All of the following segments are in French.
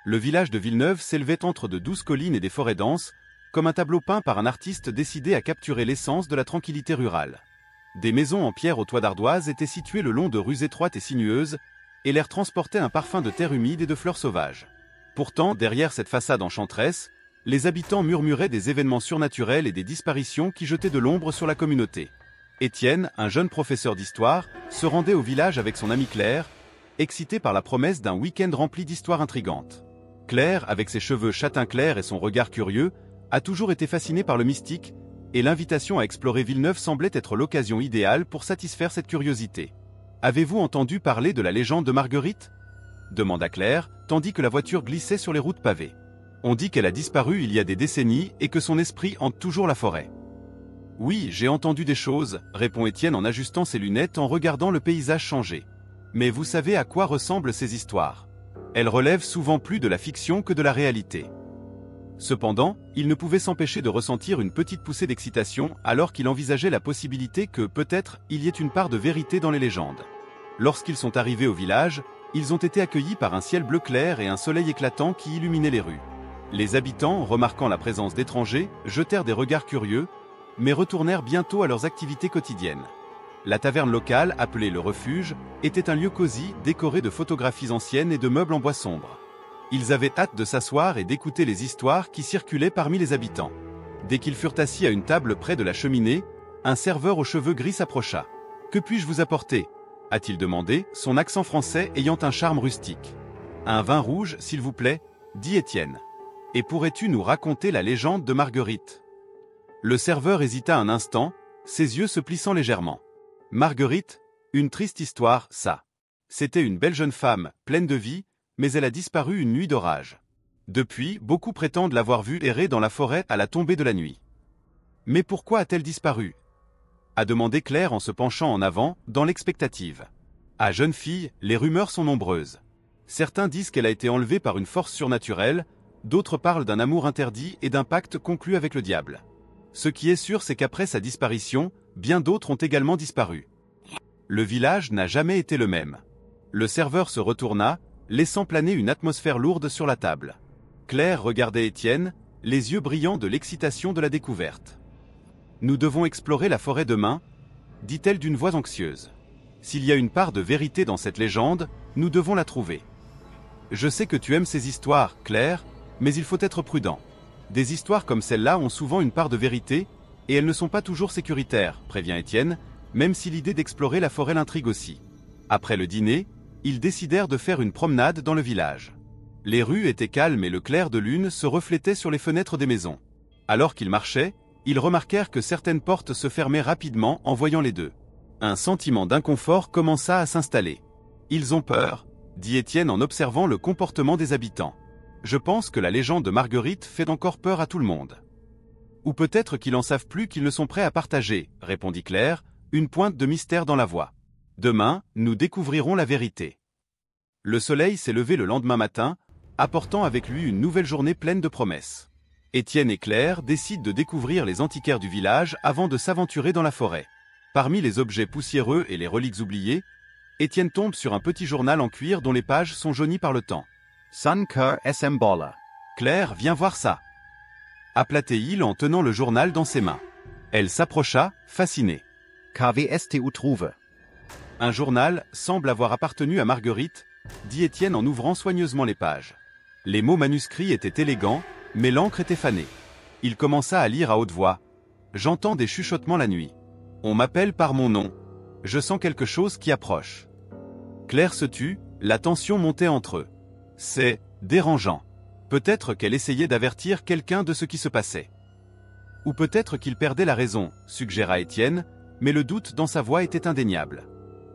Le village de Villeneuve s'élevait entre de douces collines et des forêts denses, comme un tableau peint par un artiste décidé à capturer l'essence de la tranquillité rurale. Des maisons en pierre aux toits d'ardoise étaient situées le long de rues étroites et sinueuses, et l'air transportait un parfum de terre humide et de fleurs sauvages. Pourtant, derrière cette façade enchanteresse, les habitants murmuraient des événements surnaturels et des disparitions qui jetaient de l'ombre sur la communauté. Étienne, un jeune professeur d'histoire, se rendait au village avec son amie Claire, excité par la promesse d'un week-end rempli d'histoires intrigantes. Claire, avec ses cheveux châtain clair et son regard curieux, a toujours été fascinée par le mystique, et l'invitation à explorer Villeneuve semblait être l'occasion idéale pour satisfaire cette curiosité. « Avez-vous entendu parler de la légende de Marguerite ?» demanda Claire, tandis que la voiture glissait sur les routes pavées. « On dit qu'elle a disparu il y a des décennies et que son esprit hante toujours la forêt. »« Oui, j'ai entendu des choses, » répond Étienne en ajustant ses lunettes en regardant le paysage changer. « Mais vous savez à quoi ressemblent ces histoires? Elles relèvent souvent plus de la fiction que de la réalité. » Cependant, il ne pouvait s'empêcher de ressentir une petite poussée d'excitation alors qu'il envisageait la possibilité que, peut-être, il y ait une part de vérité dans les légendes. Lorsqu'ils sont arrivés au village, ils ont été accueillis par un ciel bleu clair et un soleil éclatant qui illuminait les rues. Les habitants, remarquant la présence d'étrangers, jetèrent des regards curieux, mais retournèrent bientôt à leurs activités quotidiennes. La taverne locale, appelée le Refuge, était un lieu cosy, décoré de photographies anciennes et de meubles en bois sombre. Ils avaient hâte de s'asseoir et d'écouter les histoires qui circulaient parmi les habitants. Dès qu'ils furent assis à une table près de la cheminée, un serveur aux cheveux gris s'approcha. « Que puis-je vous apporter ?» a-t-il demandé, son accent français ayant un charme rustique. « Un vin rouge, s'il vous plaît, » dit Étienne. « Et pourrais-tu nous raconter la légende de Marguerite ?» Le serveur hésita un instant, ses yeux se plissant légèrement. « Marguerite, une triste histoire, ça. C'était une belle jeune femme, pleine de vie, mais elle a disparu une nuit d'orage. Depuis, beaucoup prétendent l'avoir vue errer dans la forêt à la tombée de la nuit. Mais pourquoi a-t-elle disparu ? A demandé Claire en se penchant en avant, dans l'expectative. À jeune fille, les rumeurs sont nombreuses. Certains disent qu'elle a été enlevée par une force surnaturelle, d'autres parlent d'un amour interdit et d'un pacte conclu avec le diable. Ce qui est sûr, c'est qu'après sa disparition, bien d'autres ont également disparu. Le village n'a jamais été le même. Le serveur se retourna, laissant planer une atmosphère lourde sur la table. Claire regardait Étienne, les yeux brillants de l'excitation de la découverte. « Nous devons explorer la forêt demain, » dit-elle d'une voix anxieuse. « S'il y a une part de vérité dans cette légende, nous devons la trouver. Je sais que tu aimes ces histoires, Claire, mais il faut être prudent. Des histoires comme celle-là ont souvent une part de vérité, et elles ne sont pas toujours sécuritaires, » prévient Étienne, même si l'idée d'explorer la forêt l'intrigue aussi. Après le dîner, ils décidèrent de faire une promenade dans le village. Les rues étaient calmes et le clair de lune se reflétait sur les fenêtres des maisons. Alors qu'ils marchaient, ils remarquèrent que certaines portes se fermaient rapidement en voyant les deux. Un sentiment d'inconfort commença à s'installer. « Ils ont peur », dit Étienne en observant le comportement des habitants. « Je pense que la légende de Marguerite fait encore peur à tout le monde. » « Ou peut-être qu'ils en savent plus qu'ils ne sont prêts à partager, » répondit Claire, une pointe de mystère dans la voix. « Demain, nous découvrirons la vérité. » Le soleil s'est levé le lendemain matin, apportant avec lui une nouvelle journée pleine de promesses. Étienne et Claire décident de découvrir les antiquaires du village avant de s'aventurer dans la forêt. Parmi les objets poussiéreux et les reliques oubliées, Étienne tombe sur un petit journal en cuir dont les pages sont jaunies par le temps. « Sanker Essembola. »« Claire, viens voir ça !» appela-t-il en tenant le journal dans ses mains. Elle s'approcha, fascinée. « KVSTU trouve. »« Un journal semble avoir appartenu à Marguerite, » dit Étienne en ouvrant soigneusement les pages. Les mots manuscrits étaient élégants, mais l'encre était fanée. Il commença à lire à haute voix. « J'entends des chuchotements la nuit. On m'appelle par mon nom. Je sens quelque chose qui approche. » Claire se tut, la tension montait entre eux. « C'est dérangeant. Peut-être qu'elle essayait d'avertir quelqu'un de ce qui se passait. Ou peut-être qu'il perdait la raison, suggéra Étienne, mais le doute dans sa voix était indéniable.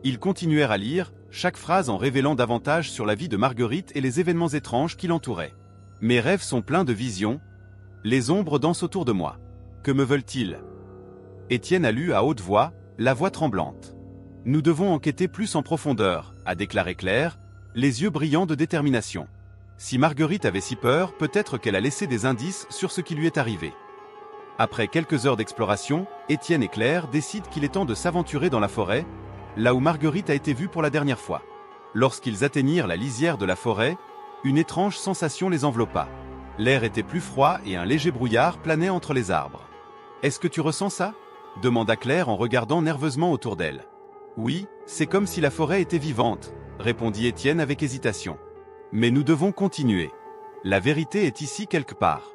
Ils continuèrent à lire, chaque phrase en révélant davantage sur la vie de Marguerite et les événements étranges qui l'entouraient. « Mes rêves sont pleins de visions. Les ombres dansent autour de moi. Que me veulent-ils » Étienne a lu à haute voix, la voix tremblante. « Nous devons enquêter plus en profondeur, » a déclaré Claire, les yeux brillants de détermination. Si Marguerite avait si peur, peut-être qu'elle a laissé des indices sur ce qui lui est arrivé. Après quelques heures d'exploration, Étienne et Claire décident qu'il est temps de s'aventurer dans la forêt, là où Marguerite a été vue pour la dernière fois. Lorsqu'ils atteignirent la lisière de la forêt, Une étrange sensation les enveloppa. L'air était plus froid et un léger brouillard planait entre les arbres. « Est-ce que tu ressens ça ?» demanda Claire en regardant nerveusement autour d'elle. « Oui, c'est comme si la forêt était vivante », répondit Étienne avec hésitation. « Mais nous devons continuer. La vérité est ici quelque part. »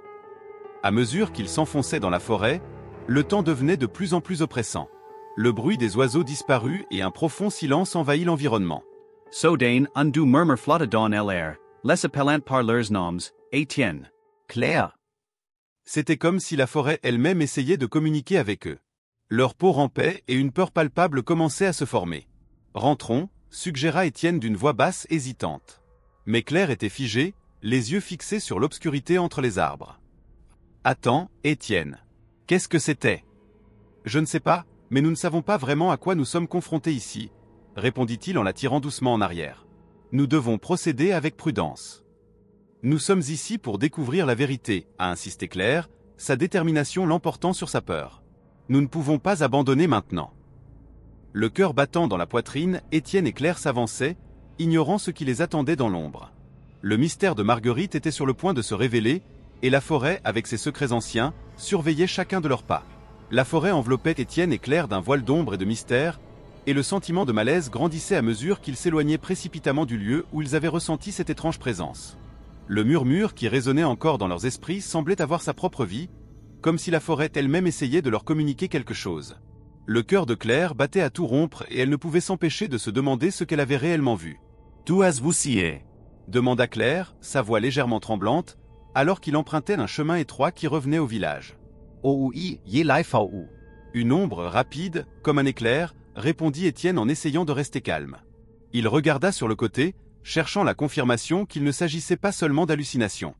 À mesure qu'ils s'enfonçaient dans la forêt, le temps devenait de plus en plus oppressant. Le bruit des oiseaux disparut et un profond silence envahit l'environnement. Soudain, un doux murmure flotta dans l'air, les appelant par leurs noms, Étienne, Claire. C'était comme si la forêt elle-même essayait de communiquer avec eux. Leur peau rampait et une peur palpable commençait à se former. « Rentrons », suggéra Étienne d'une voix basse hésitante. Mais Claire était figée, les yeux fixés sur l'obscurité entre les arbres. « Attends, Étienne. Qu'est-ce que c'était ?»« Je ne sais pas, mais nous ne savons pas vraiment à quoi nous sommes confrontés ici, » répondit-il en la tirant doucement en arrière. « Nous devons procéder avec prudence. »« Nous sommes ici pour découvrir la vérité », a insisté Claire, sa détermination l'emportant sur sa peur. « Nous ne pouvons pas abandonner maintenant. » Le cœur battant dans la poitrine, Étienne et Claire s'avançaient, ignorant ce qui les attendait dans l'ombre. Le mystère de Marguerite était sur le point de se révéler, et la forêt, avec ses secrets anciens, surveillait chacun de leurs pas. La forêt enveloppait Étienne et Claire d'un voile d'ombre et de mystère, et le sentiment de malaise grandissait à mesure qu'ils s'éloignaient précipitamment du lieu où ils avaient ressenti cette étrange présence. Le murmure qui résonnait encore dans leurs esprits semblait avoir sa propre vie, comme si la forêt elle-même essayait de leur communiquer quelque chose. Le cœur de Claire battait à tout rompre et elle ne pouvait s'empêcher de se demander ce qu'elle avait réellement vu. « D'où as-vous scié ?» demanda Claire, sa voix légèrement tremblante, alors qu'il empruntait un chemin étroit qui revenait au village. « Une ombre rapide, comme un éclair, répondit Étienne en essayant de rester calme. Il regarda sur le côté, cherchant la confirmation qu'il ne s'agissait pas seulement d'hallucination.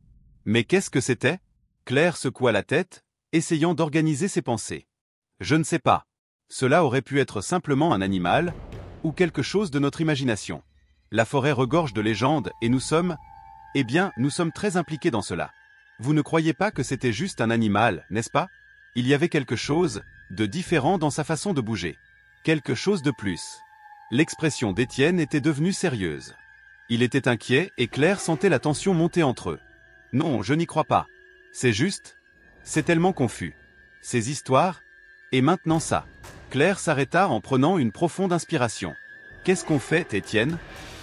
Mais qu'est-ce que c'était ? Claire secoua la tête, essayant d'organiser ses pensées. « Je ne sais pas. Cela aurait pu être simplement un animal, ou quelque chose de notre imagination. La forêt regorge de légendes et nous sommes très impliqués dans cela. Vous ne croyez pas que c'était juste un animal, n'est-ce pas ? Il y avait quelque chose de différent dans sa façon de bouger. Quelque chose de plus. » L'expression d'Étienne était devenue sérieuse. Il était inquiet et Claire sentait la tension monter entre eux. « Non, je n'y crois pas. C'est juste. C'est tellement confus. Ces histoires. Et maintenant ça. » Claire s'arrêta en prenant une profonde inspiration. « Qu'est-ce qu'on fait, Étienne ?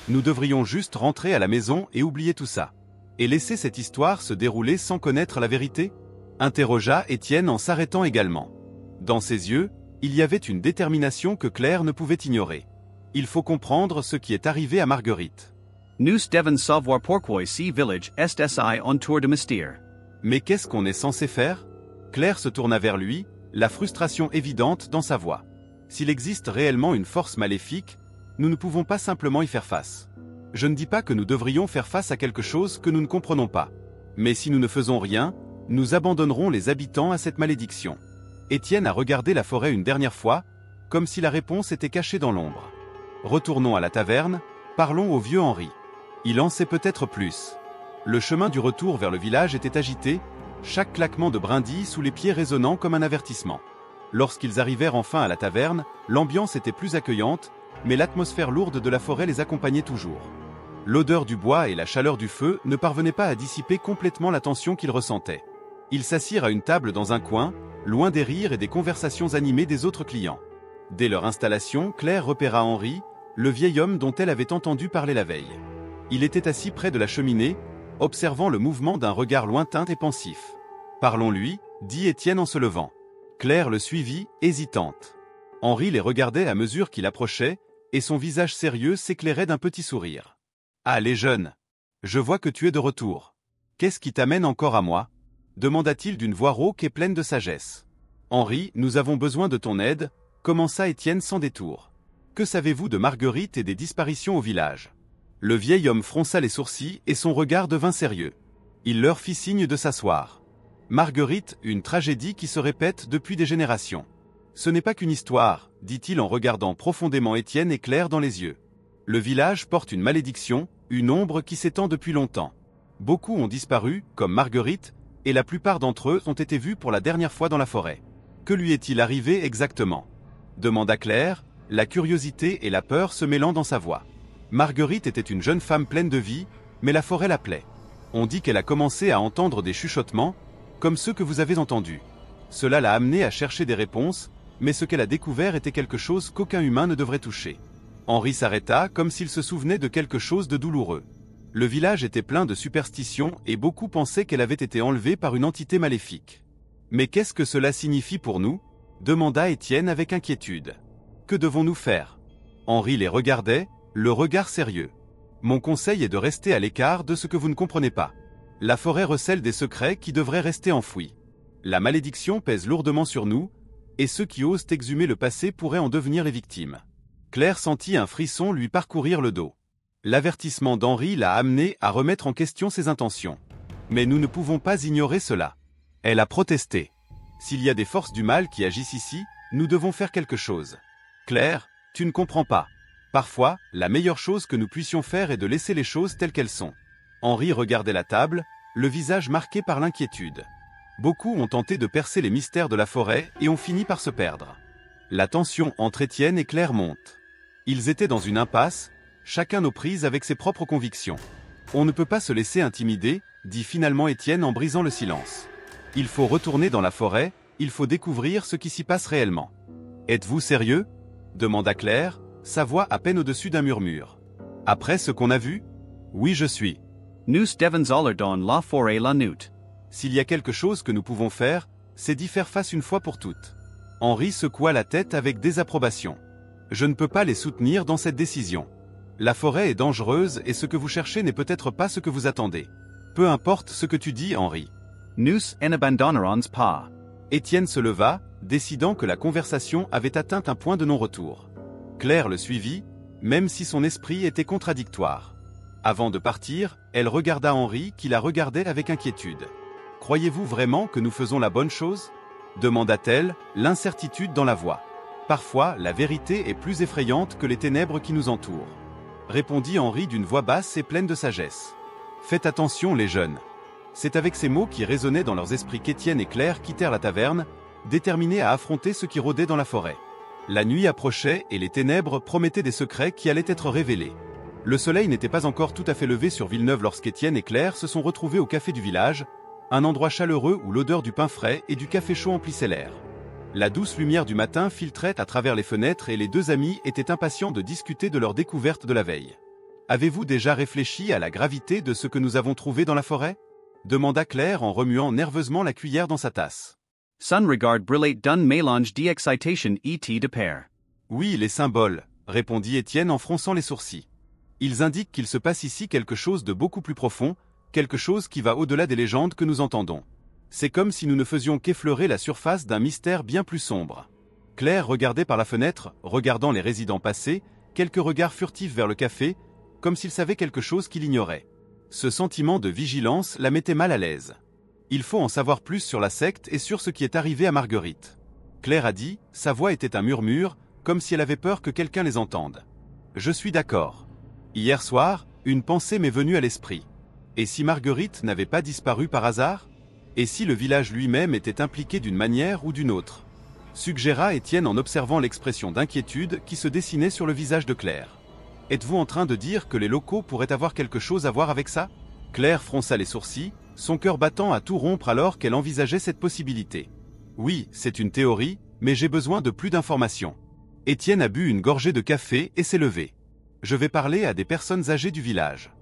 Nous devrions juste rentrer à la maison et oublier tout ça. Et laisser cette histoire se dérouler sans connaître la vérité ?» interrogea Étienne en s'arrêtant également. Dans ses yeux, il y avait une détermination que Claire ne pouvait ignorer. Il faut comprendre ce qui est arrivé à Marguerite. Nous devons savoir pourquoi ce village est si entouré de mystère. Mais qu'est-ce qu'on est censé faire ? Claire se tourna vers lui, la frustration évidente dans sa voix. S'il existe réellement une force maléfique, nous ne pouvons pas simplement y faire face. Je ne dis pas que nous devrions faire face à quelque chose que nous ne comprenons pas. Mais si nous ne faisons rien, nous abandonnerons les habitants à cette malédiction. Étienne a regardé la forêt une dernière fois, comme si la réponse était cachée dans l'ombre. Retournons à la taverne, parlons au vieux Henri. Il en sait peut-être plus. Le chemin du retour vers le village était agité, chaque claquement de brindilles sous les pieds résonnant comme un avertissement. Lorsqu'ils arrivèrent enfin à la taverne, l'ambiance était plus accueillante, mais l'atmosphère lourde de la forêt les accompagnait toujours. L'odeur du bois et la chaleur du feu ne parvenaient pas à dissiper complètement la tension qu'ils ressentaient. Ils s'assirent à une table dans un coin, loin des rires et des conversations animées des autres clients. Dès leur installation, Claire repéra Henri, le vieil homme dont elle avait entendu parler la veille. Il était assis près de la cheminée, observant le mouvement d'un regard lointain et pensif. « Parlons-lui » dit Étienne en se levant. Claire le suivit, hésitante. Henri les regardait à mesure qu'il approchait, et son visage sérieux s'éclairait d'un petit sourire. « Ah, les jeunes ! Je vois que tu es de retour. Qu'est-ce qui t'amène encore à moi ?» demanda-t-il d'une voix rauque et pleine de sagesse. « Henri, nous avons besoin de ton aide » commença Étienne sans détour. « Que savez-vous de Marguerite et des disparitions au village ?» Le vieil homme fronça les sourcils et son regard devint sérieux. Il leur fit signe de s'asseoir. « Marguerite, une tragédie qui se répète depuis des générations. Ce n'est pas qu'une histoire, dit-il en regardant profondément Étienne et Claire dans les yeux. Le village porte une malédiction, une ombre qui s'étend depuis longtemps. Beaucoup ont disparu, comme Marguerite, et la plupart d'entre eux ont été vus pour la dernière fois dans la forêt. Que lui est-il arrivé exactement ? Demanda Claire, la curiosité et la peur se mêlant dans sa voix. Marguerite était une jeune femme pleine de vie, Mais la forêt l'appelait. On dit qu'elle a commencé à entendre des chuchotements, comme ceux que vous avez entendus. Cela l'a amenée à chercher des réponses, mais ce qu'elle a découvert était quelque chose qu'aucun humain ne devrait toucher. Henri s'arrêta comme s'il se souvenait de quelque chose de douloureux. Le village était plein de superstitions et beaucoup pensaient qu'elle avait été enlevée par une entité maléfique. Mais qu'est-ce que cela signifie pour nous ? Demanda Étienne avec inquiétude. Que devons-nous faire ? Henri les regardait, le regard sérieux. Mon conseil est de rester à l'écart de ce que vous ne comprenez pas. La forêt recèle des secrets qui devraient rester enfouis. La malédiction pèse lourdement sur nous, et ceux qui osent exhumer le passé pourraient en devenir les victimes. Claire sentit un frisson lui parcourir le dos. L'avertissement d'Henri l'a amenée à remettre en question ses intentions. Mais nous ne pouvons pas ignorer cela. Elle a protesté. S'il y a des forces du mal qui agissent ici, nous devons faire quelque chose. Claire, tu ne comprends pas. Parfois, la meilleure chose que nous puissions faire est de laisser les choses telles qu'elles sont. Henri regardait la table, le visage marqué par l'inquiétude. Beaucoup ont tenté de percer les mystères de la forêt et ont fini par se perdre. La tension entre Étienne et Claire monte. Ils étaient dans une impasse, chacun aux prises avec ses propres convictions. On ne peut pas se laisser intimider, dit finalement Étienne en brisant le silence. Il faut retourner dans la forêt, il faut découvrir ce qui s'y passe réellement. Êtes-vous sérieux ? Demanda Claire, sa voix à peine au-dessus d'un murmure. Après ce qu'on a vu ? Oui, je suis. Nous devons aller dans la forêt la nuit. S'il y a quelque chose que nous pouvons faire, c'est d'y faire face une fois pour toutes. Henri secoua la tête avec désapprobation. Je ne peux pas les soutenir dans cette décision. La forêt est dangereuse et ce que vous cherchez n'est peut-être pas ce que vous attendez. Peu importe ce que tu dis, Henri. Nous n'abandonnerons pas. Étienne se leva, décidant que la conversation avait atteint un point de non-retour. Claire le suivit, même si son esprit était contradictoire. Avant de partir, elle regarda Henri qui la regardait avec inquiétude. « Croyez-vous vraiment que nous faisons la bonne chose ?» demanda-t-elle, l'incertitude dans la voix. « Parfois, la vérité est plus effrayante que les ténèbres qui nous entourent. » répondit Henri d'une voix basse et pleine de sagesse. « Faites attention les jeunes. » C'est avec ces mots qui résonnaient dans leurs esprits qu'Étienne et Claire quittèrent la taverne, déterminés à affronter ce qui rôdait dans la forêt. La nuit approchait et les ténèbres promettaient des secrets qui allaient être révélés. Le soleil n'était pas encore tout à fait levé sur Villeneuve lorsqu'Étienne et Claire se sont retrouvés au café du village, un endroit chaleureux où l'odeur du pain frais et du café chaud emplissait l'air. La douce lumière du matin filtrait à travers les fenêtres et les deux amis étaient impatients de discuter de leur découverte de la veille. « Avez-vous déjà réfléchi à la gravité de ce que nous avons trouvé dans la forêt ?» demanda Claire en remuant nerveusement la cuillère dans sa tasse. Son regard brillait d'un mélange d'excitation et de peur. Oui, les symboles, répondit Étienne en fronçant les sourcils. Ils indiquent qu'il se passe ici quelque chose de beaucoup plus profond, quelque chose qui va au-delà des légendes que nous entendons. C'est comme si nous ne faisions qu'effleurer la surface d'un mystère bien plus sombre. Claire regardait par la fenêtre, regardant les résidents passer, quelques regards furtifs vers le café, comme s'ils savaient quelque chose qu'il ignorait. Ce sentiment de vigilance la mettait mal à l'aise. Il faut en savoir plus sur la secte et sur ce qui est arrivé à Marguerite. Claire a dit, sa voix était un murmure, comme si elle avait peur que quelqu'un les entende. Je suis d'accord. Hier soir, une pensée m'est venue à l'esprit. Et si Marguerite n'avait pas disparu par hasard ? Et si le village lui-même était impliqué d'une manière ou d'une autre ? Suggéra Étienne en observant l'expression d'inquiétude qui se dessinait sur le visage de Claire. Êtes-vous en train de dire que les locaux pourraient avoir quelque chose à voir avec ça ? Claire fronça les sourcils, son cœur battant à tout rompre alors qu'elle envisageait cette possibilité. Oui, c'est une théorie, mais j'ai besoin de plus d'informations. Étienne a bu une gorgée de café et s'est levé. Je vais parler à des personnes âgées du village.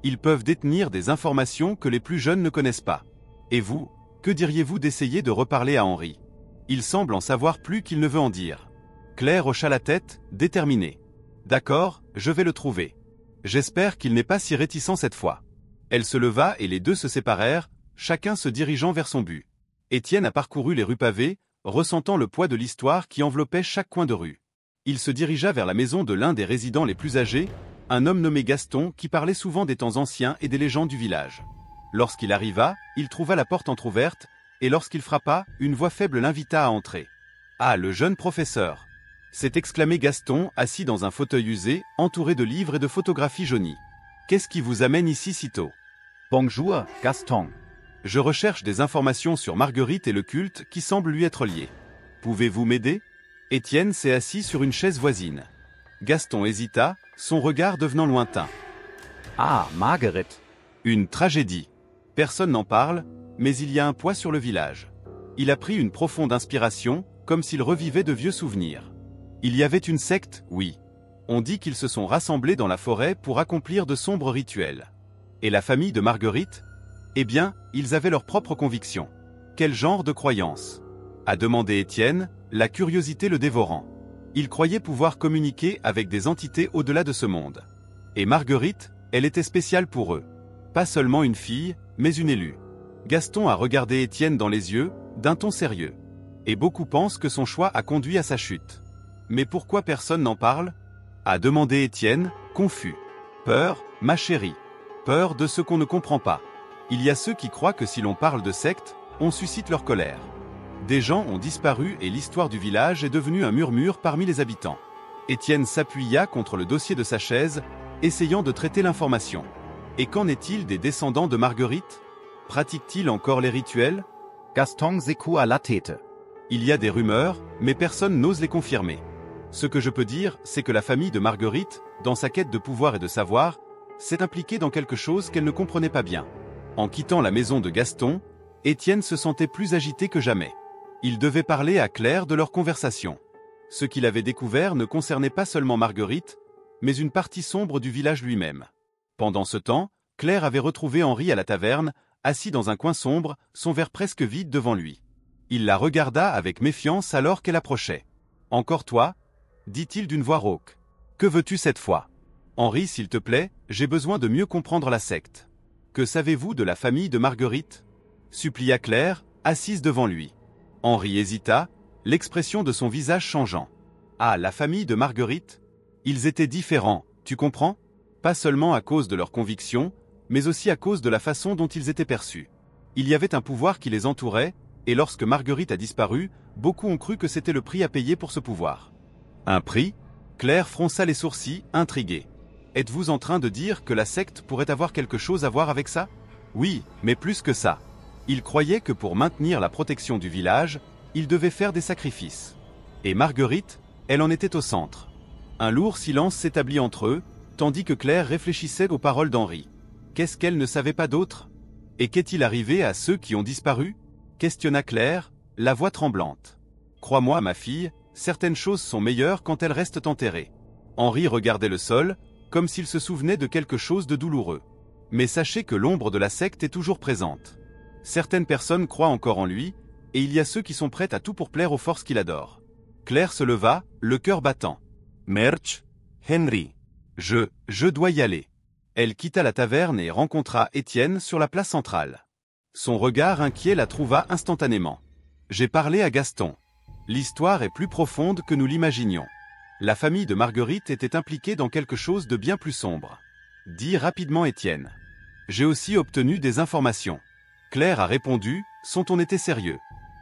Ils peuvent détenir des informations que les plus jeunes ne connaissent pas. Et vous, que diriez-vous d'essayer de reparler à Henri ? Il semble en savoir plus qu'il ne veut en dire. Claire hocha la tête, déterminée. D'accord, je vais le trouver. J'espère qu'il n'est pas si réticent cette fois. Elle se leva et les deux se séparèrent, chacun se dirigeant vers son but. Étienne a parcouru les rues pavées, ressentant le poids de l'histoire qui enveloppait chaque coin de rue. Il se dirigea vers la maison de l'un des résidents les plus âgés, un homme nommé Gaston qui parlait souvent des temps anciens et des légendes du village. Lorsqu'il arriva, il trouva la porte entr'ouverte, et lorsqu'il frappa, une voix faible l'invita à entrer. « Ah, le jeune professeur !» s'est exclamé Gaston, assis dans un fauteuil usé, entouré de livres et de photographies jaunies. « Qu'est-ce qui vous amène ici si tôt ?»« Bonjour, Gaston. Je recherche des informations sur Marguerite et le culte qui semble lui être lié. Pouvez-vous m'aider ?» Étienne s'est assis sur une chaise voisine. Gaston hésita, son regard devenant lointain. Ah, Marguerite. Une tragédie. Personne n'en parle, mais il y a un poids sur le village. Il a pris une profonde inspiration, comme s'il revivait de vieux souvenirs. Il y avait une secte, oui. On dit qu'ils se sont rassemblés dans la forêt pour accomplir de sombres rituels. Et la famille de Marguerite? Eh bien, ils avaient leurs propres convictions. Quel genre de croyance? A demandé Étienne, la curiosité le dévorant. Il croyait pouvoir communiquer avec des entités au-delà de ce monde. Et Marguerite, elle était spéciale pour eux. Pas seulement une fille, mais une élue. Gaston a regardé Étienne dans les yeux, d'un ton sérieux. Et beaucoup pensent que son choix a conduit à sa chute. Mais pourquoi personne n'en parle? A demandé Étienne, confus. Peur, ma chérie. Peur de ce qu'on ne comprend pas. Il y a ceux qui croient que si l'on parle de secte, on suscite leur colère. Des gens ont disparu et l'histoire du village est devenue un murmure parmi les habitants. Étienne s'appuya contre le dossier de sa chaise, essayant de traiter l'information. Et qu'en est-il des descendants de Marguerite? Pratiquent-ils encore les rituels? Gaston secoua la tête. Il y a des rumeurs, mais personne n'ose les confirmer. Ce que je peux dire, c'est que la famille de Marguerite, dans sa quête de pouvoir et de savoir, s'est impliquée dans quelque chose qu'elle ne comprenait pas bien. En quittant la maison de Gaston, Étienne se sentait plus agité que jamais. Il devait parler à Claire de leur conversation. Ce qu'il avait découvert ne concernait pas seulement Marguerite, mais une partie sombre du village lui-même. Pendant ce temps, Claire avait retrouvé Henri à la taverne, assis dans un coin sombre, son verre presque vide devant lui. Il la regarda avec méfiance alors qu'elle approchait. « Encore toi ?» dit-il d'une voix rauque. « Que veux-tu cette fois ? Henri, s'il te plaît, j'ai besoin de mieux comprendre la secte. Que savez-vous de la famille de Marguerite ?» supplia Claire, assise devant lui. Henri hésita, l'expression de son visage changeant. « Ah, la famille de Marguerite ? Ils étaient différents, tu comprends ? Pas seulement à cause de leurs convictions, mais aussi à cause de la façon dont ils étaient perçus. Il y avait un pouvoir qui les entourait, et lorsque Marguerite a disparu, beaucoup ont cru que c'était le prix à payer pour ce pouvoir. » Un prix? Claire fronça les sourcils, intriguée. « Êtes-vous en train de dire que la secte pourrait avoir quelque chose à voir avec ça? » Oui, mais plus que ça. Ils croyaient que pour maintenir la protection du village, ils devaient faire des sacrifices. Et Marguerite, elle en était au centre. Un lourd silence s'établit entre eux, tandis que Claire réfléchissait aux paroles d'Henri. Qu'est-ce qu'elle ne savait pas d'autre? Et qu'est-il arrivé à ceux qui ont disparu? Questionna Claire, la voix tremblante. Crois-moi, ma fille, certaines choses sont meilleures quand elles restent enterrées. Henri regardait le sol, comme s'il se souvenait de quelque chose de douloureux. Mais sachez que l'ombre de la secte est toujours présente. Certaines personnes croient encore en lui, et il y a ceux qui sont prêts à tout pour plaire aux forces qu'il adore. Claire se leva, le cœur battant. Merch, Henry. Je dois y aller. Elle quitta la taverne et rencontra Étienne sur la place centrale. Son regard inquiet la trouva instantanément. J'ai parlé à Gaston. L'histoire est plus profonde que nous l'imaginions. La famille de Marguerite était impliquée dans quelque chose de bien plus sombre. Dit rapidement Étienne. J'ai aussi obtenu des informations. Claire a répondu, sont-on été sérieux?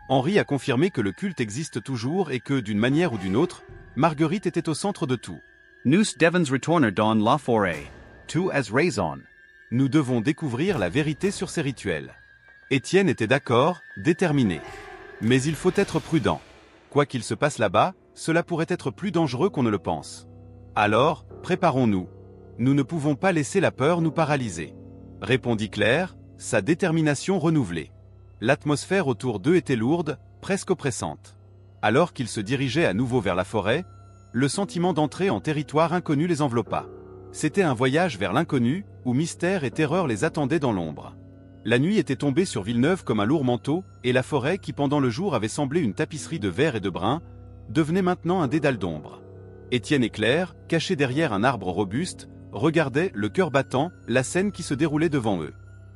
Henri a confirmé que le culte existe toujours et que, d'une manière ou d'une autre, Marguerite était au centre de tout. Nous devons retourner dans la forêt. Tu as raison. Nous devons découvrir la vérité sur ces rituels. Étienne était d'accord, déterminé. Mais il faut être prudent. Quoi qu'il se passe là-bas, cela pourrait être plus dangereux qu'on ne le pense. Alors, préparons-nous. Nous ne pouvons pas laisser la peur nous paralyser. Répondit Claire, sa détermination renouvelée. L'atmosphère autour d'eux était lourde, presque oppressante. Alors qu'ils se dirigeaient à nouveau vers la forêt, le sentiment d'entrer en territoire inconnu les enveloppa. C'était un voyage vers l'inconnu, où mystère et terreur les attendaient dans l'ombre. La nuit était tombée sur Villeneuve comme un lourd manteau, et la forêt qui pendant le jour avait semblé une tapisserie de verre et de brun, devenait maintenant un dédale d'ombre. Étienne et Claire, cachés derrière un arbre robuste, regardaient, le cœur battant, la scène qui se déroulait devant eux.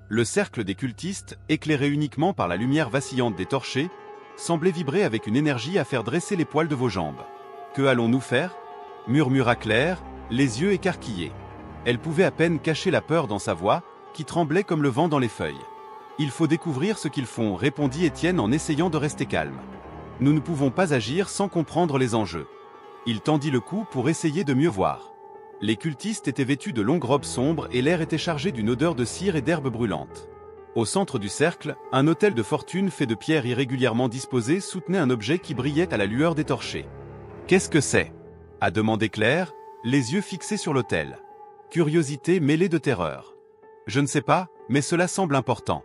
Le cercle des cultistes, éclairé uniquement par la lumière vacillante des torchers, semblait vibrer avec une énergie à faire dresser les poils de vos jambes. « Que allons-nous faire » murmura Claire, les yeux écarquillés. Elle pouvait à peine cacher la peur dans sa voix, qui tremblait comme le vent dans les feuilles. « Il faut découvrir ce qu'ils font, répondit Étienne en essayant de rester calme. Nous ne pouvons pas agir sans comprendre les enjeux. Il tendit le cou pour essayer de mieux voir. Les cultistes étaient vêtus de longues robes sombres et l'air était chargé d'une odeur de cire et d'herbes brûlantes. Au centre du cercle, un autel de fortune fait de pierres irrégulièrement disposées soutenait un objet qui brillait à la lueur des torchers. « Qu'est-ce que c'est » a demandé Claire, les yeux fixés sur l'autel. Curiosité mêlée de terreur. Je ne sais pas, mais cela semble important.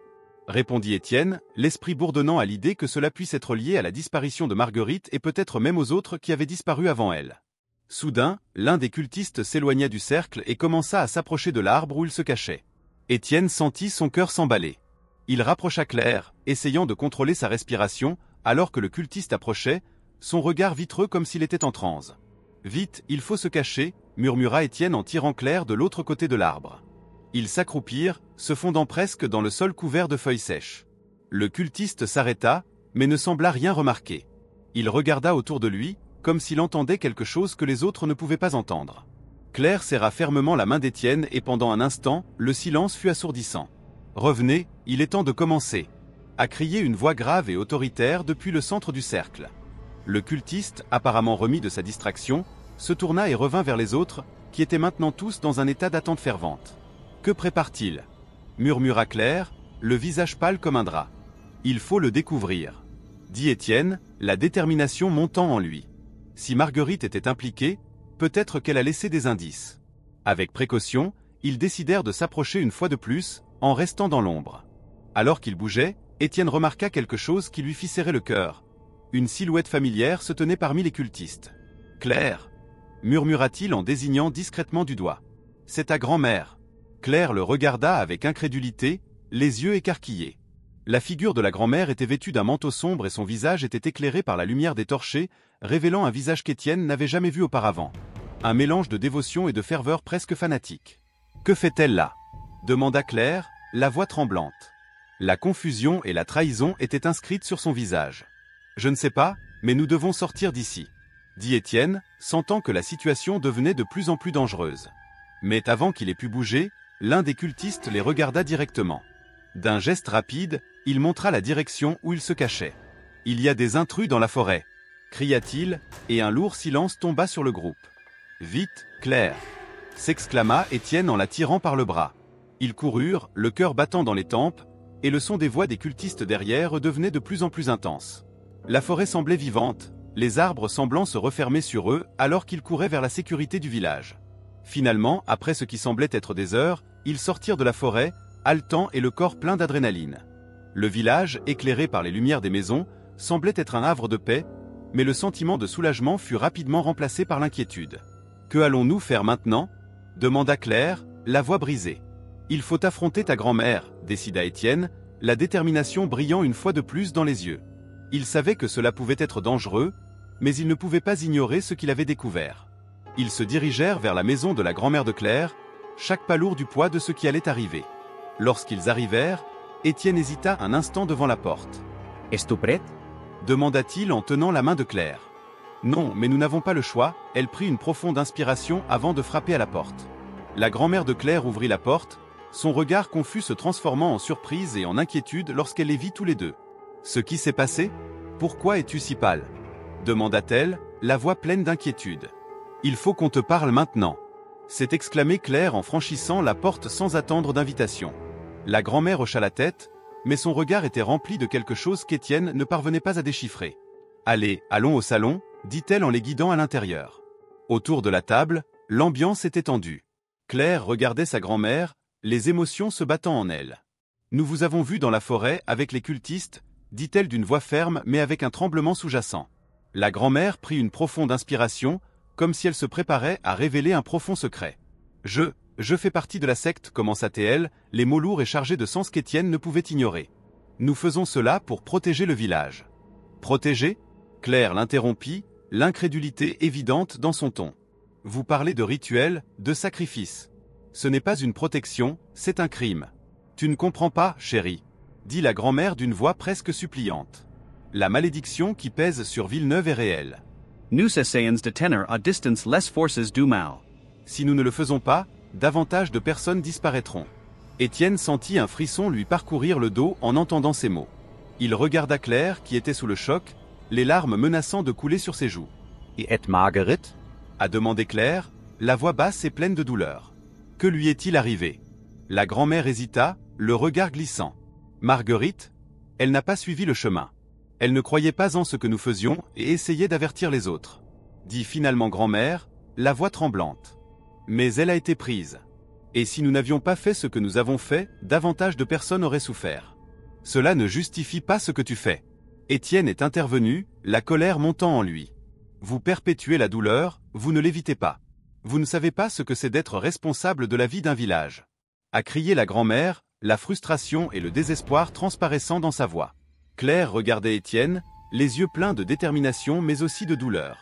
Répondit Étienne, l'esprit bourdonnant à l'idée que cela puisse être lié à la disparition de Marguerite et peut-être même aux autres qui avaient disparu avant elle. Soudain, l'un des cultistes s'éloigna du cercle et commença à s'approcher de l'arbre où il se cachait. Étienne sentit son cœur s'emballer. Il rapprocha Claire, essayant de contrôler sa respiration, alors que le cultiste approchait, son regard vitreux comme s'il était en transe. « Vite, il faut se cacher », murmura Étienne en tirant Claire de l'autre côté de l'arbre. Ils s'accroupirent, se fondant presque dans le sol couvert de feuilles sèches. Le cultiste s'arrêta, mais ne sembla rien remarquer. Il regarda autour de lui, comme s'il entendait quelque chose que les autres ne pouvaient pas entendre. Claire serra fermement la main d'Étienne et pendant un instant, le silence fut assourdissant. « Revenez, il est temps de commencer », a crié une voix grave et autoritaire depuis le centre du cercle. Le cultiste, apparemment remis de sa distraction, se tourna et revint vers les autres, qui étaient maintenant tous dans un état d'attente fervente. « Que prépare-t-il » murmura Claire, le visage pâle comme un drap. « Il faut le découvrir », dit Étienne, la détermination montant en lui. Si Marguerite était impliquée, peut-être qu'elle a laissé des indices. Avec précaution, ils décidèrent de s'approcher une fois de plus, en restant dans l'ombre. Alors qu'ils bougeaient, Étienne remarqua quelque chose qui lui fit serrer le cœur. Une silhouette familière se tenait parmi les cultistes. « Claire » murmura-t-il en désignant discrètement du doigt. « C'est ta grand-mère. » Claire le regarda avec incrédulité, les yeux écarquillés. La figure de la grand-mère était vêtue d'un manteau sombre et son visage était éclairé par la lumière des torchers, révélant un visage qu'Étienne n'avait jamais vu auparavant. Un mélange de dévotion et de ferveur presque fanatique. « Que fait-elle là » demanda Claire, la voix tremblante. La confusion et la trahison étaient inscrites sur son visage. « Je ne sais pas, mais nous devons sortir d'ici », dit Étienne, sentant que la situation devenait de plus en plus dangereuse. Mais avant qu'il ait pu bouger, l'un des cultistes les regarda directement. D'un geste rapide, il montra la direction où il se cachait. « Il y a des intrus dans la forêt !» cria-t-il, et un lourd silence tomba sur le groupe. « Vite, Claire !» s'exclama Étienne en la tirant par le bras. Ils coururent, le cœur battant dans les tempes, et le son des voix des cultistes derrière devenait de plus en plus intense. La forêt semblait vivante, les arbres semblant se refermer sur eux alors qu'ils couraient vers la sécurité du village. Finalement, après ce qui semblait être des heures, ils sortirent de la forêt, haletants et le corps plein d'adrénaline. Le village, éclairé par les lumières des maisons, semblait être un havre de paix, mais le sentiment de soulagement fut rapidement remplacé par l'inquiétude. « Que allons-nous faire maintenant » demanda Claire, la voix brisée. « Il faut affronter ta grand-mère » décida Étienne, la détermination brillant une fois de plus dans les yeux. Il savait que cela pouvait être dangereux, mais il ne pouvait pas ignorer ce qu'il avait découvert. Ils se dirigèrent vers la maison de la grand-mère de Claire, chaque pas lourd du poids de ce qui allait arriver. Lorsqu'ils arrivèrent, Étienne hésita un instant devant la porte. « Es-tu prête » demanda-t-il en tenant la main de Claire. « Non, mais nous n'avons pas le choix », elle prit une profonde inspiration avant de frapper à la porte. La grand-mère de Claire ouvrit la porte, son regard confus se transformant en surprise et en inquiétude lorsqu'elle les vit tous les deux. « Ce qui s'est passé ? Pourquoi es-tu si pâle » demanda-t-elle, la voix pleine d'inquiétude. « Il faut qu'on te parle maintenant » s'est exclamé Claire en franchissant la porte sans attendre d'invitation. La grand-mère hocha la tête, mais son regard était rempli de quelque chose qu'Étienne ne parvenait pas à déchiffrer. « Allez, allons au salon » dit-elle en les guidant à l'intérieur. Autour de la table, l'ambiance était tendue. Claire regardait sa grand-mère, les émotions se battant en elle. « Nous vous avons vu dans la forêt avec les cultistes » dit-elle d'une voix ferme mais avec un tremblement sous-jacent. La grand-mère prit une profonde inspiration, comme si elle se préparait à révéler un profond secret. « Je fais partie de la secte » commença-t-elle, les mots lourds et chargés de sens qu'Étienne ne pouvait ignorer. « Nous faisons cela pour protéger le village. »« Protéger » Claire l'interrompit, l'incrédulité évidente dans son ton. « Vous parlez de rituel, de sacrifice. Ce n'est pas une protection, c'est un crime. Tu ne comprends pas, chérie » dit la grand-mère d'une voix presque suppliante. La malédiction qui pèse sur Villeneuve est réelle. Nous essayons de tenir à distance les forces du mal. Si nous ne le faisons pas, davantage de personnes disparaîtront. Étienne sentit un frisson lui parcourir le dos en entendant ces mots. Il regarda Claire qui était sous le choc, les larmes menaçant de couler sur ses joues. « Et est Marguerite » a demandé Claire, la voix basse et pleine de douleur. Que lui est-il arrivé? La grand-mère hésita, le regard glissant. Marguerite, elle n'a pas suivi le chemin. Elle ne croyait pas en ce que nous faisions et essayait d'avertir les autres. Dit finalement grand-mère, la voix tremblante. Mais elle a été prise. Et si nous n'avions pas fait ce que nous avons fait, davantage de personnes auraient souffert. Cela ne justifie pas ce que tu fais. Étienne est intervenu, la colère montant en lui. Vous perpétuez la douleur, vous ne l'évitez pas. Vous ne savez pas ce que c'est d'être responsable de la vie d'un village. A crié la grand-mère, la frustration et le désespoir transparaissant dans sa voix. Claire regardait Étienne, les yeux pleins de détermination mais aussi de douleur.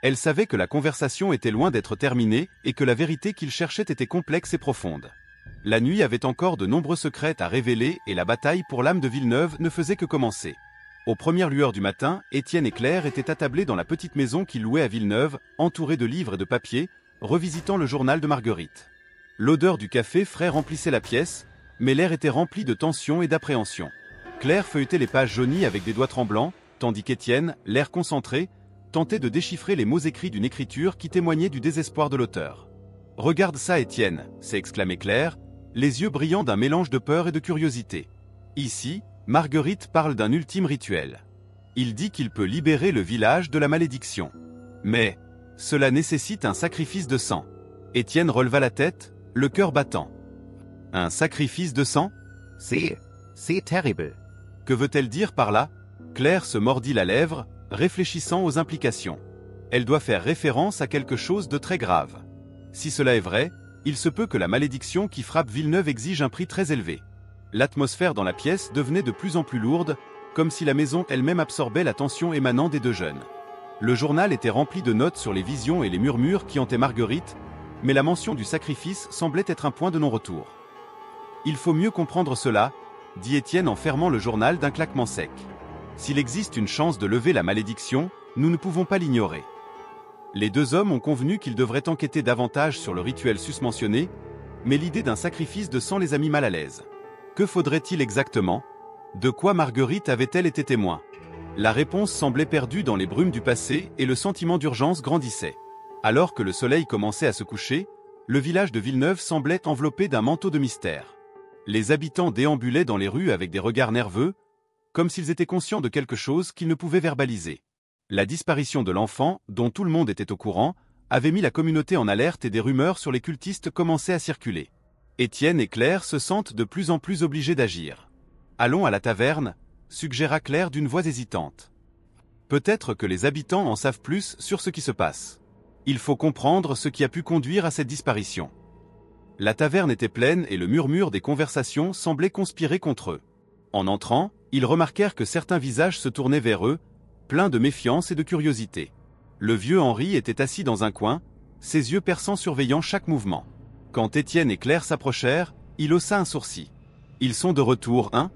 Elle savait que la conversation était loin d'être terminée et que la vérité qu'il cherchait était complexe et profonde. La nuit avait encore de nombreux secrets à révéler et la bataille pour l'âme de Villeneuve ne faisait que commencer. Aux premières lueurs du matin, Étienne et Claire étaient attablés dans la petite maison qu'ils louaient à Villeneuve, entourés de livres et de papiers, revisitant le journal de Marguerite. L'odeur du café frais remplissait la pièce, mais l'air était rempli de tension et d'appréhension. Claire feuilletait les pages jaunies avec des doigts tremblants, tandis qu'Étienne, l'air concentré, tentait de déchiffrer les mots écrits d'une écriture qui témoignait du désespoir de l'auteur. « Regarde ça, Étienne !» s'est exclamé Claire, les yeux brillants d'un mélange de peur et de curiosité. Ici, Marguerite parle d'un ultime rituel. Il dit qu'il peut libérer le village de la malédiction. Mais cela nécessite un sacrifice de sang. Étienne releva la tête, le cœur battant. Un sacrifice de sang ? C'est terrible. Que veut-elle dire par là ? Claire se mordit la lèvre, réfléchissant aux implications. Elle doit faire référence à quelque chose de très grave. Si cela est vrai, il se peut que la malédiction qui frappe Villeneuve exige un prix très élevé. L'atmosphère dans la pièce devenait de plus en plus lourde, comme si la maison elle-même absorbait la tension émanant des deux jeunes. Le journal était rempli de notes sur les visions et les murmures qui hantaient Marguerite, mais la mention du sacrifice semblait être un point de non-retour. « Il faut mieux comprendre cela », dit Étienne en fermant le journal d'un claquement sec. « S'il existe une chance de lever la malédiction, nous ne pouvons pas l'ignorer. » Les deux hommes ont convenu qu'ils devraient enquêter davantage sur le rituel susmentionné, mais l'idée d'un sacrifice de sang les a mis mal à l'aise. Que faudrait-il exactement ? De quoi Marguerite avait-elle été témoin ? La réponse semblait perdue dans les brumes du passé et le sentiment d'urgence grandissait. Alors que le soleil commençait à se coucher, le village de Villeneuve semblait enveloppé d'un manteau de mystère. Les habitants déambulaient dans les rues avec des regards nerveux, comme s'ils étaient conscients de quelque chose qu'ils ne pouvaient verbaliser. La disparition de l'enfant, dont tout le monde était au courant, avait mis la communauté en alerte et des rumeurs sur les cultistes commençaient à circuler. Étienne et Claire se sentent de plus en plus obligés d'agir. « Allons à la taverne », suggéra Claire d'une voix hésitante. Peut-être que les habitants en savent plus sur ce qui se passe. Il faut comprendre ce qui a pu conduire à cette disparition. La taverne était pleine et le murmure des conversations semblait conspirer contre eux. En entrant, ils remarquèrent que certains visages se tournaient vers eux, pleins de méfiance et de curiosité. Le vieux Henri était assis dans un coin, ses yeux perçants surveillant chaque mouvement. Quand Étienne et Claire s'approchèrent, il haussa un sourcil. « Ils sont de retour, hein ?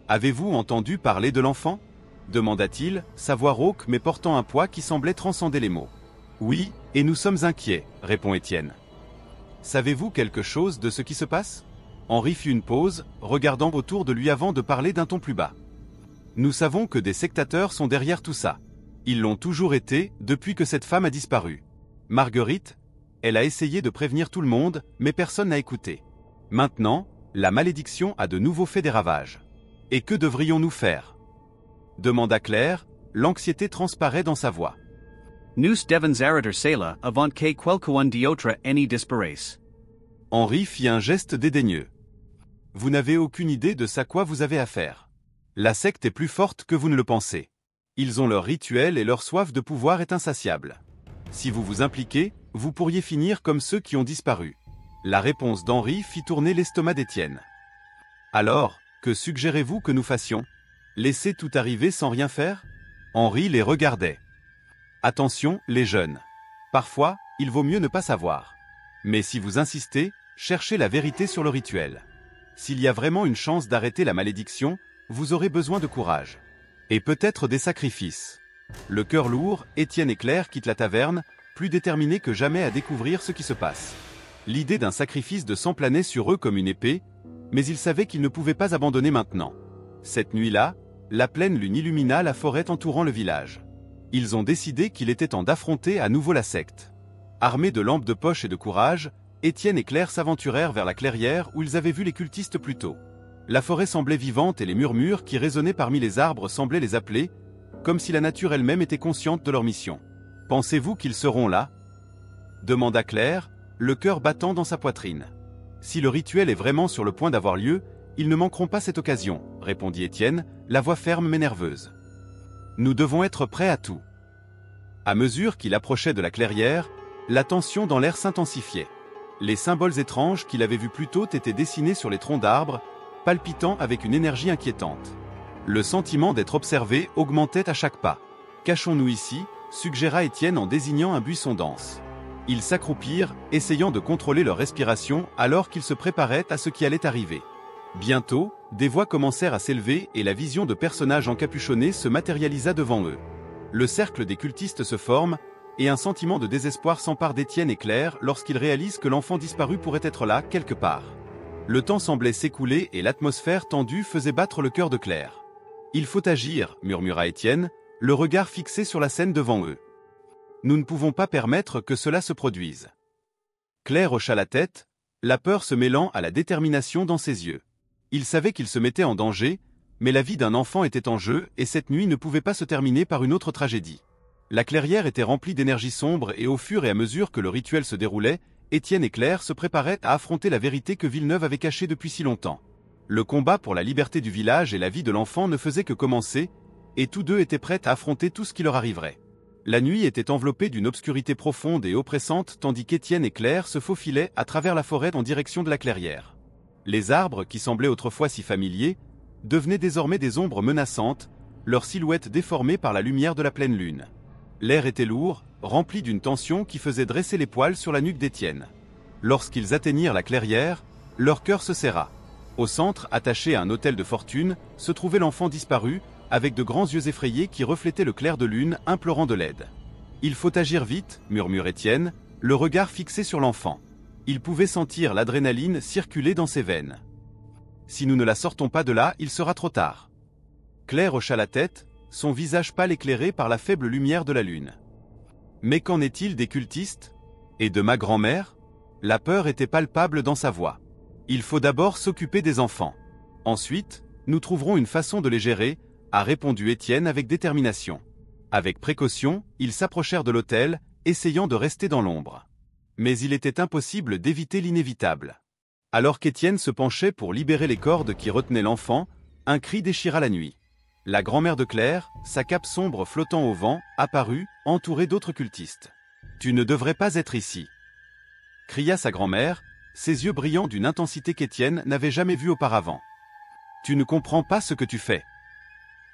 Avez-vous entendu parler de l'enfant » demanda-t-il, sa voix rauque mais portant un poids qui semblait transcender les mots. « Oui, et nous sommes inquiets, » répond Étienne. « Savez-vous quelque chose de ce qui se passe » Henri fit une pause, regardant autour de lui avant de parler d'un ton plus bas. « Nous savons que des sectateurs sont derrière tout ça. Ils l'ont toujours été, depuis que cette femme a disparu. Marguerite, elle a essayé de prévenir tout le monde, mais personne n'a écouté. Maintenant, la malédiction a de nouveau fait des ravages. Et que devrions-nous faire » demanda Claire, l'anxiété transparaît dans sa voix. Nous devons arrêter cela avant que quelqu'un d'autre n'y disparaisse. Henri fit un geste dédaigneux. Vous n'avez aucune idée de ce à quoi vous avez affaire. La secte est plus forte que vous ne le pensez. Ils ont leur rituel et leur soif de pouvoir est insatiable. Si vous vous impliquez, vous pourriez finir comme ceux qui ont disparu. La réponse d'Henri fit tourner l'estomac d'Étienne. Alors, que suggérez-vous que nous fassions ? Laisser tout arriver sans rien faire ? Henri les regardait. Attention, les jeunes. Parfois, il vaut mieux ne pas savoir. Mais si vous insistez, cherchez la vérité sur le rituel. S'il y a vraiment une chance d'arrêter la malédiction, vous aurez besoin de courage. Et peut-être des sacrifices. Le cœur lourd, Étienne et Claire quittent la taverne, plus déterminés que jamais à découvrir ce qui se passe. L'idée d'un sacrifice de sang planait sur eux comme une épée, mais ils savaient qu'ils ne pouvaient pas abandonner maintenant. Cette nuit-là, la pleine lune illumina la forêt entourant le village. Ils ont décidé qu'il était temps d'affronter à nouveau la secte. Armés de lampes de poche et de courage, Étienne et Claire s'aventurèrent vers la clairière où ils avaient vu les cultistes plus tôt. La forêt semblait vivante et les murmures qui résonnaient parmi les arbres semblaient les appeler, comme si la nature elle-même était consciente de leur mission. « Pensez-vous qu'ils seront là » demanda Claire, le cœur battant dans sa poitrine. « Si le rituel est vraiment sur le point d'avoir lieu, ils ne manqueront pas cette occasion, répondit Étienne, la voix ferme mais nerveuse. Nous devons être prêts à tout. À mesure qu'il approchait de la clairière, la tension dans l'air s'intensifiait. Les symboles étranges qu'il avait vus plus tôt étaient dessinés sur les troncs d'arbres, palpitant avec une énergie inquiétante. Le sentiment d'être observé augmentait à chaque pas. « Cachons-nous ici », suggéra Étienne en désignant un buisson dense. Ils s'accroupirent, essayant de contrôler leur respiration alors qu'ils se préparaient à ce qui allait arriver. Bientôt, des voix commencèrent à s'élever et la vision de personnages encapuchonnés se matérialisa devant eux. Le cercle des cultistes se forme, et un sentiment de désespoir s'empare d'Étienne et Claire lorsqu'ils réalisent que l'enfant disparu pourrait être là, quelque part. Le temps semblait s'écouler et l'atmosphère tendue faisait battre le cœur de Claire. « Il faut agir », murmura Étienne, le regard fixé sur la scène devant eux. « Nous ne pouvons pas permettre que cela se produise. » Claire hocha la tête, la peur se mêlant à la détermination dans ses yeux. Il savait qu'il se mettait en danger, mais la vie d'un enfant était en jeu et cette nuit ne pouvait pas se terminer par une autre tragédie. La clairière était remplie d'énergie sombre et au fur et à mesure que le rituel se déroulait, Étienne et Claire se préparaient à affronter la vérité que Villeneuve avait cachée depuis si longtemps. Le combat pour la liberté du village et la vie de l'enfant ne faisait que commencer, et tous deux étaient prêts à affronter tout ce qui leur arriverait. La nuit était enveloppée d'une obscurité profonde et oppressante tandis qu'Étienne et Claire se faufilaient à travers la forêt en direction de la clairière. Les arbres, qui semblaient autrefois si familiers, devenaient désormais des ombres menaçantes, leurs silhouettes déformées par la lumière de la pleine lune. L'air était lourd, rempli d'une tension qui faisait dresser les poils sur la nuque d'Étienne. Lorsqu'ils atteignirent la clairière, leur cœur se serra. Au centre, attaché à un autel de fortune, se trouvait l'enfant disparu, avec de grands yeux effrayés qui reflétaient le clair de lune, implorant de l'aide. « Il faut agir vite », murmure Étienne, le regard fixé sur l'enfant. Il pouvait sentir l'adrénaline circuler dans ses veines. « Si nous ne la sortons pas de là, il sera trop tard. » Claire hocha la tête, son visage pâle éclairé par la faible lumière de la lune. « Mais qu'en est-il des cultistes? Et de ma grand-mère » La peur était palpable dans sa voix. « Il faut d'abord s'occuper des enfants. Ensuite, nous trouverons une façon de les gérer », a répondu Étienne avec détermination. Avec précaution, ils s'approchèrent de l'autel, essayant de rester dans l'ombre. Mais il était impossible d'éviter l'inévitable. Alors qu'Étienne se penchait pour libérer les cordes qui retenaient l'enfant, un cri déchira la nuit. La grand-mère de Claire, sa cape sombre flottant au vent, apparut, entourée d'autres cultistes. « Tu ne devrais pas être ici !» cria sa grand-mère, ses yeux brillant d'une intensité qu'Étienne n'avait jamais vue auparavant. « Tu ne comprends pas ce que tu fais. »«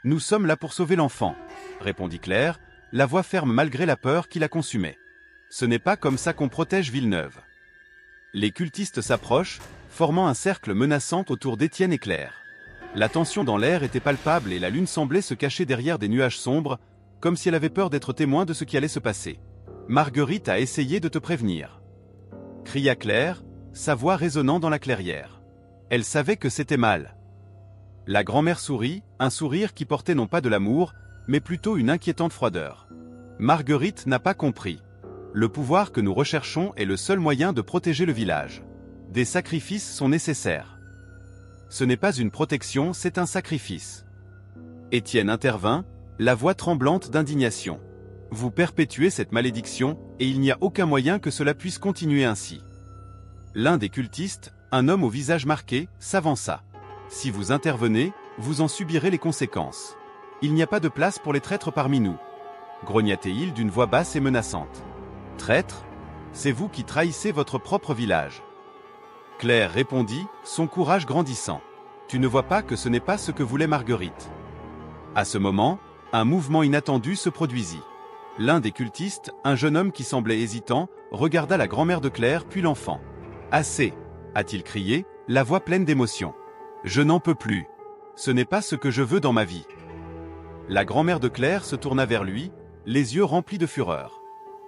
Nous sommes là pour sauver l'enfant, » répondit Claire, la voix ferme malgré la peur qui la consumait. « Ce n'est pas comme ça qu'on protège Villeneuve. » Les cultistes s'approchent, formant un cercle menaçant autour d'Étienne et Claire. La tension dans l'air était palpable et la lune semblait se cacher derrière des nuages sombres, comme si elle avait peur d'être témoin de ce qui allait se passer. « Marguerite a essayé de te prévenir, » cria Claire, sa voix résonnant dans la clairière. Elle savait que c'était mal. La grand-mère sourit, un sourire qui portait non pas de l'amour, mais plutôt une inquiétante froideur. Marguerite n'a pas compris. Le pouvoir que nous recherchons est le seul moyen de protéger le village. Des sacrifices sont nécessaires. Ce n'est pas une protection, c'est un sacrifice. Étienne intervint, la voix tremblante d'indignation. Vous perpétuez cette malédiction, et il n'y a aucun moyen que cela puisse continuer ainsi. L'un des cultistes, un homme au visage marqué, s'avança. Si vous intervenez, vous en subirez les conséquences. Il n'y a pas de place pour les traîtres parmi nous, grogna-t-il d'une voix basse et menaçante. Traître? C'est vous qui trahissez votre propre village. Claire répondit, son courage grandissant. Tu ne vois pas que ce n'est pas ce que voulait Marguerite. À ce moment, un mouvement inattendu se produisit. L'un des cultistes, un jeune homme qui semblait hésitant, regarda la grand-mère de Claire puis l'enfant. Assez, a-t-il crié, la voix pleine d'émotion. Je n'en peux plus. Ce n'est pas ce que je veux dans ma vie. La grand-mère de Claire se tourna vers lui, les yeux remplis de fureur.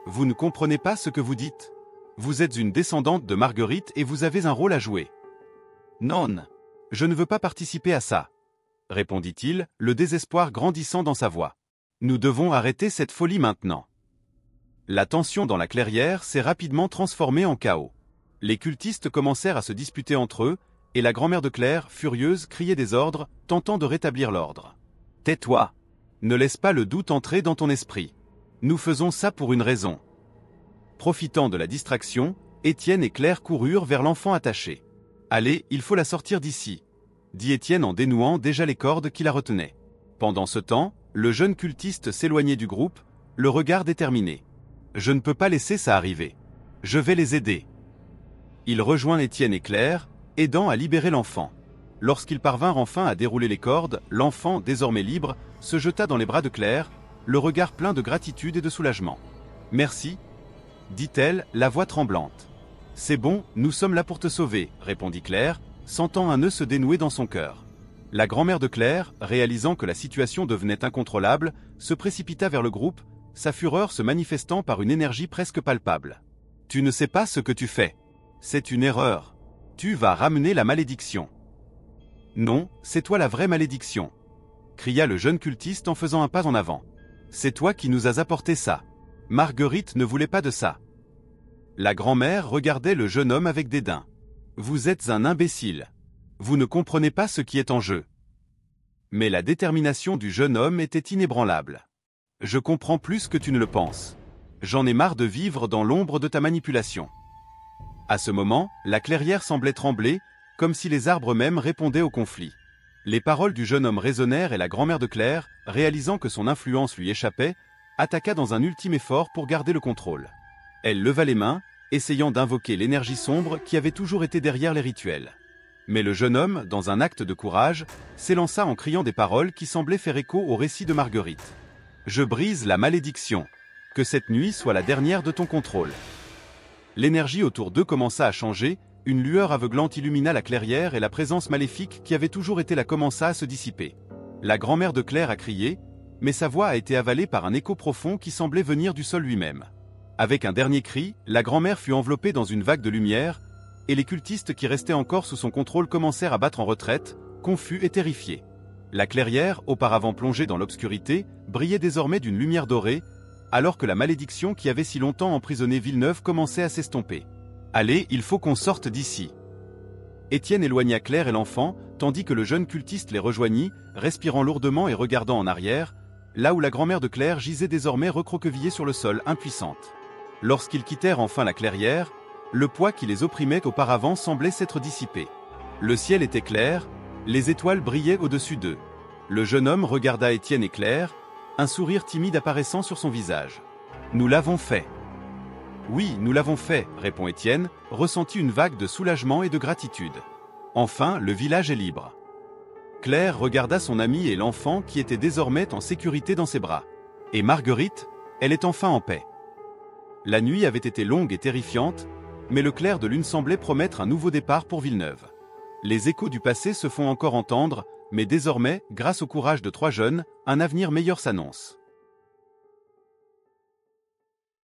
Vous ne comprenez pas ce que vous dites. Vous êtes une descendante de Marguerite et vous avez un rôle à jouer. Non, je ne veux pas participer à ça, répondit-il, le désespoir grandissant dans sa voix. Nous devons arrêter cette folie maintenant. La tension dans la clairière s'est rapidement transformée en chaos. Les cultistes commencèrent à se disputer entre eux, et la grand-mère de Claire, furieuse, criait des ordres, tentant de rétablir l'ordre. Tais-toi. Ne laisse pas le doute entrer dans ton esprit. Nous faisons ça pour une raison. Profitant de la distraction, Étienne et Claire coururent vers l'enfant attaché. Allez, il faut la sortir d'ici, dit Étienne en dénouant déjà les cordes qui la retenaient. Pendant ce temps, le jeune cultiste s'éloignait du groupe, le regard déterminé. Je ne peux pas laisser ça arriver. Je vais les aider. Il rejoint Étienne et Claire, aidant à libérer l'enfant. Lorsqu'ils parvinrent enfin à dérouler les cordes, l'enfant, désormais libre, se jeta dans les bras de Claire, le regard plein de gratitude et de soulagement. « Merci, » dit-elle, la voix tremblante. « C'est bon, nous sommes là pour te sauver, » répondit Claire, sentant un nœud se dénouer dans son cœur. La grand-mère de Claire, réalisant que la situation devenait incontrôlable, se précipita vers le groupe, sa fureur se manifestant par une énergie presque palpable. « Tu ne sais pas ce que tu fais. C'est une erreur. Tu vas ramener la malédiction. » « Non, c'est toi la vraie malédiction, » cria le jeune cultiste en faisant un pas en avant. « C'est toi qui nous as apporté ça. Marguerite ne voulait pas de ça. » La grand-mère regardait le jeune homme avec dédain. « Vous êtes un imbécile. Vous ne comprenez pas ce qui est en jeu. » Mais la détermination du jeune homme était inébranlable. « Je comprends plus que tu ne le penses. J'en ai marre de vivre dans l'ombre de ta manipulation. » À ce moment, la clairière semblait trembler, comme si les arbres même répondaient au conflit. Les paroles du jeune homme résonnèrent et la grand-mère de Claire, réalisant que son influence lui échappait, attaqua dans un ultime effort pour garder le contrôle. Elle leva les mains, essayant d'invoquer l'énergie sombre qui avait toujours été derrière les rituels. Mais le jeune homme, dans un acte de courage, s'élança en criant des paroles qui semblaient faire écho au récit de Marguerite. « Je brise la malédiction. Que cette nuit soit la dernière de ton contrôle. » L'énergie autour d'eux commença à changer, une lueur aveuglante illumina la clairière et la présence maléfique qui avait toujours été là commença à se dissiper. La grand-mère de Claire a crié, mais sa voix a été avalée par un écho profond qui semblait venir du sol lui-même. Avec un dernier cri, la grand-mère fut enveloppée dans une vague de lumière, et les cultistes qui restaient encore sous son contrôle commencèrent à battre en retraite, confus et terrifiés. La clairière, auparavant plongée dans l'obscurité, brillait désormais d'une lumière dorée, alors que la malédiction qui avait si longtemps emprisonné Villeneuve commençait à s'estomper. Allez, il faut qu'on sorte d'ici. Étienne éloigna Claire et l'enfant, tandis que le jeune cultiste les rejoignit, respirant lourdement et regardant en arrière, là où la grand-mère de Claire gisait désormais recroquevillée sur le sol, impuissante. Lorsqu'ils quittèrent enfin la clairière, le poids qui les opprimait auparavant semblait s'être dissipé. Le ciel était clair, les étoiles brillaient au-dessus d'eux. Le jeune homme regarda Étienne et Claire, un sourire timide apparaissant sur son visage. « Nous l'avons fait. » « Oui, nous l'avons fait, » répond Étienne, ressentit une vague de soulagement et de gratitude. Enfin, le village est libre. Claire regarda son ami et l'enfant qui étaient désormais en sécurité dans ses bras. Et Marguerite, elle est enfin en paix. La nuit avait été longue et terrifiante, mais le clair de lune semblait promettre un nouveau départ pour Villeneuve. Les échos du passé se font encore entendre, mais désormais, grâce au courage de trois jeunes, un avenir meilleur s'annonce.